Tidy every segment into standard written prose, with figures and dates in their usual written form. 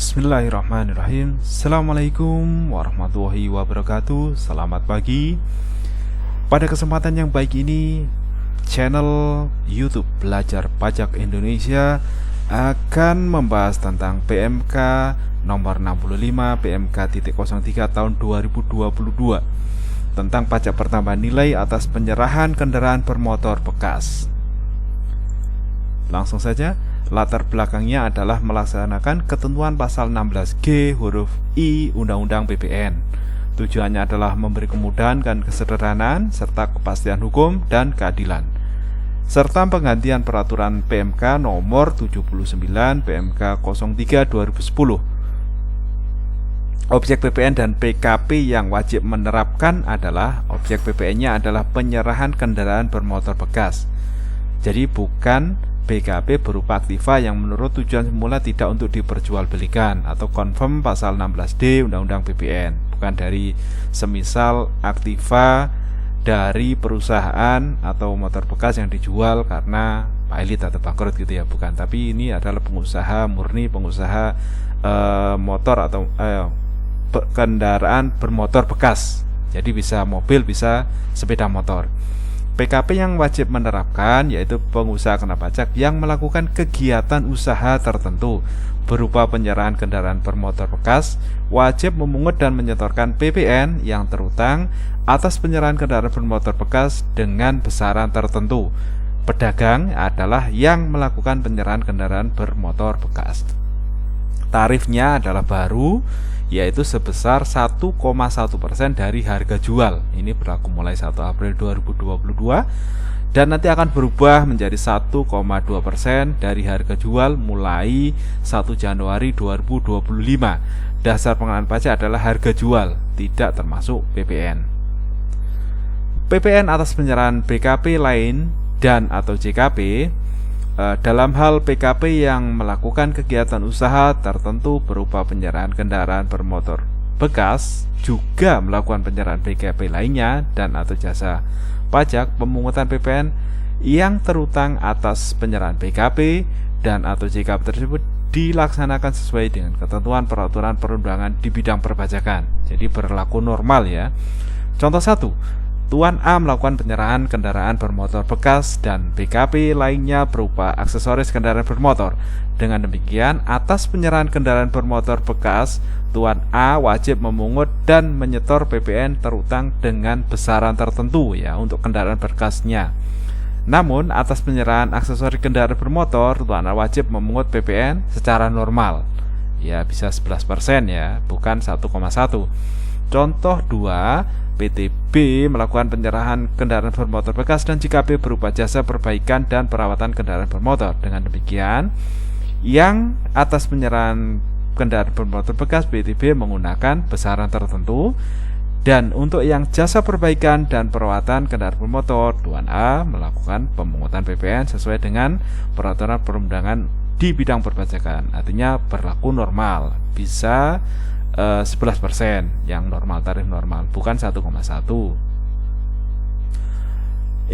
Bismillahirrahmanirrahim. Assalamualaikum warahmatullahi wabarakatuh. Selamat pagi. Pada kesempatan yang baik ini, channel YouTube Belajar Pajak Indonesia akan membahas tentang PMK nomor 65 PMK.03 tahun 2022 tentang pajak pertambahan nilai atas penyerahan kendaraan bermotor bekas. Langsung saja, latar belakangnya adalah melaksanakan ketentuan pasal 16G huruf I Undang-Undang PPN. Tujuannya adalah memberi kemudahan dan kesederhanaan serta kepastian hukum dan keadilan, serta penggantian peraturan PMK nomor 79 PMK 03 2010. Objek PPN dan PKP yang wajib menerapkan adalah objek PPN-nya adalah penyerahan kendaraan bermotor bekas. Jadi bukan PKP berupa aktiva yang menurut tujuan semula tidak untuk diperjualbelikan atau confirm pasal 16D Undang-Undang PPN, bukan dari semisal aktiva dari perusahaan atau motor bekas yang dijual karena pilot atau bangkrut gitu ya, bukan. Tapi ini adalah pengusaha murni, pengusaha motor atau kendaraan bermotor bekas. Jadi bisa mobil, bisa sepeda motor. PKP yang wajib menerapkan yaitu pengusaha kena pajak yang melakukan kegiatan usaha tertentu berupa penyerahan kendaraan bermotor bekas, wajib memungut dan menyetorkan PPN yang terutang atas penyerahan kendaraan bermotor bekas dengan besaran tertentu. Pedagang adalah yang melakukan penyerahan kendaraan bermotor bekas. Tarifnya adalah baru, yaitu sebesar 1,1% dari harga jual. Ini berlaku mulai 1 April 2022 dan nanti akan berubah menjadi 1,2% dari harga jual mulai 1 Januari 2025. Dasar pengenaan pajak adalah harga jual, tidak termasuk PPN. PPN atas penyerahan BKP lain dan atau JKP dalam hal PKP yang melakukan kegiatan usaha tertentu berupa penyerahan kendaraan bermotor bekas juga melakukan penyerahan BKP lainnya dan atau jasa pajak pemungutan PPN yang terutang atas penyerahan BKP dan atau JKP tersebut dilaksanakan sesuai dengan ketentuan peraturan perundangan di bidang perpajakan. Jadi berlaku normal ya. Contoh 1, Tuan A melakukan penyerahan kendaraan bermotor bekas dan BKP lainnya berupa aksesoris kendaraan bermotor. Dengan demikian, atas penyerahan kendaraan bermotor bekas, Tuan A wajib memungut dan menyetor PPN terutang dengan besaran tertentu ya untuk kendaraan bekasnya. Namun, atas penyerahan aksesoris kendaraan bermotor, Tuan A wajib memungut PPN secara normal. Ya, bisa 11% ya, bukan 1,1. Contoh 2, PT B melakukan penyerahan kendaraan bermotor bekas dan JKP berupa jasa perbaikan dan perawatan kendaraan bermotor. Dengan demikian, yang atas penyerahan kendaraan bermotor bekas PT B menggunakan besaran tertentu, dan untuk yang jasa perbaikan dan perawatan kendaraan bermotor, Tuan A melakukan pemungutan PPN sesuai dengan peraturan perundangan di bidang perpajakan. Artinya berlaku normal, bisa 11% yang normal, tarif normal, bukan 1,1.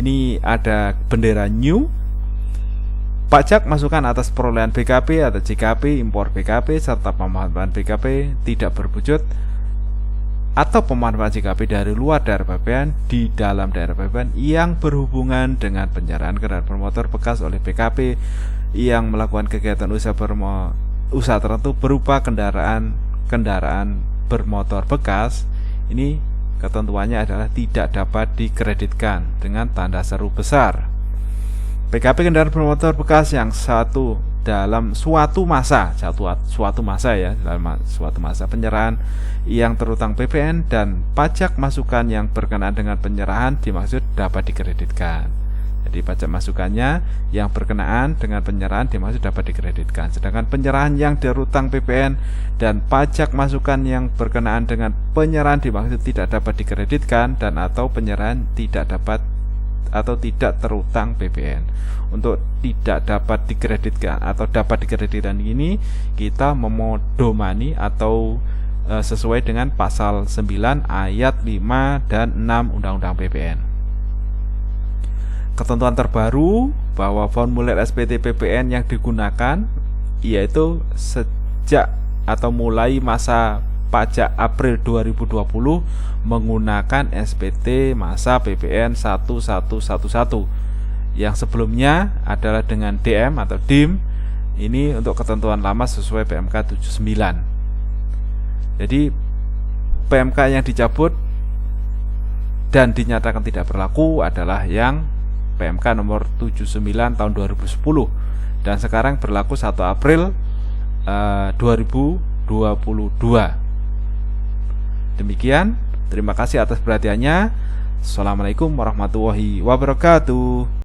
Ini ada bendera new. Pajak masukan atas perolehan BKP atau JKP, impor BKP serta pemanfaatan BKP tidak berwujud atau pemanfaatan JKP dari luar daerah PPN di dalam daerah PPN yang berhubungan dengan penyerahan kendaraan bermotor bekas oleh BKP yang melakukan kegiatan usaha tertentu berupa kendaraan bermotor bekas. Ini ketentuannya adalah tidak dapat dikreditkan dengan tanda seru besar. PKP kendaraan bermotor bekas yang dalam suatu masa penyerahan yang terutang PPN dan pajak masukan yang berkenaan dengan penyerahan dimaksud dapat dikreditkan. Jadi pajak masukannya yang berkenaan dengan penyerahan dimaksud dapat dikreditkan. Sedangkan penyerahan yang terutang PPN dan pajak masukan yang berkenaan dengan penyerahan dimaksud tidak dapat dikreditkan dan atau penyerahan tidak dapat atau tidak terutang PPN. Untuk tidak dapat dikreditkan atau dapat dikreditkan ini kita memodomani atau sesuai dengan pasal 9 ayat 5 dan 6 Undang-Undang PPN. Ketentuan terbaru bahwa formulir SPT PPN yang digunakan yaitu sejak atau mulai masa pajak April 2020 menggunakan SPT masa PPN 1111. Yang sebelumnya adalah dengan DM atau DIM. Ini untuk ketentuan lama sesuai PMK 79. Jadi PMK yang dicabut dan dinyatakan tidak berlaku adalah yang PMK nomor 79 tahun 2010 dan sekarang berlaku 1 April 2022. Demikian, terima kasih atas perhatiannya. Assalamualaikum warahmatullahi wabarakatuh.